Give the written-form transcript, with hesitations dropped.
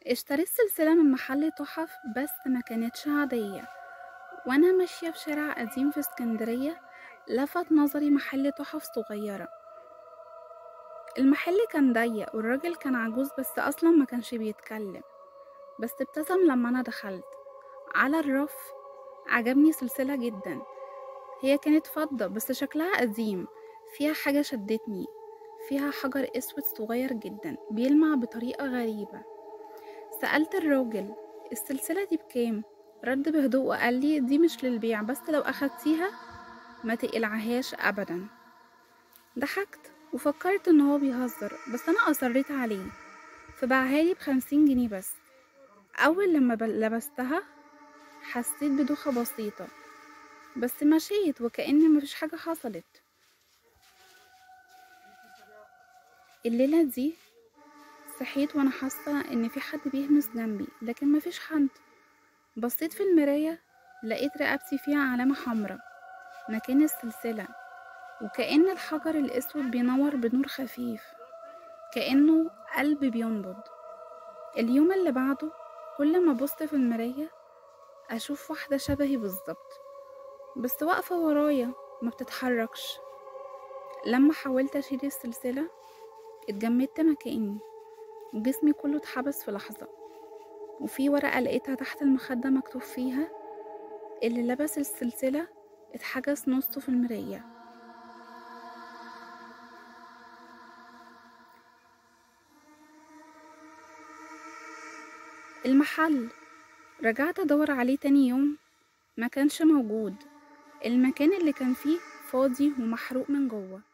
اشتريت سلسلة من محل تحف بس ما كانتش عادية. وانا ماشية في شارع قديم في اسكندرية لفت نظري محل تحف صغيرة. المحل كان ضيق والراجل كان عجوز بس اصلا ما كانش بيتكلم، بس ابتسم لما انا دخلت. على الرف عجبني سلسلة جدا. هي كانت فضة بس شكلها قديم. فيها حاجة شدتني، فيها حجر اسود صغير جدا بيلمع بطريقة غريبة. سألت الراجل السلسلة دي بكام؟ رد بهدوء وقال لي دي مش للبيع، بس لو أخدتيها ما تقلعهاش أبدا. ضحكت وفكرت ان هو بيهزر، بس انا اصريت عليه فباعهالي ب50 جنيه بس. اول لما لبستها حسيت بدوخة بسيطة، بس مشيت وكأن مفيش حاجة حصلت. الليلة دي صحيت وانا حاسة ان في حد بيهمس جنبي لكن مفيش حد. بصيت في المراية لقيت رقبتي فيها علامة حمراء مكان السلسلة، وكأن الحجر الأسود بينور بنور خفيف، كأنه قلب بينبض. اليوم اللي بعده كل ما بصت في المراية أشوف واحدة شبهي بالظبط، بس واقفة ورايا ما بتتحركش. لما حاولت أشيل السلسلة اتجمدت مكاني وجسمي كله اتحبس في لحظة. وفي ورقة لقيتها تحت المخدة مكتوب فيها اللي لبس السلسلة اتحجز نصه في المراية. المحل رجعت ادور عليه تاني يوم، ما كانش موجود. المكان اللي كان فيه فاضي ومحروق من جوه.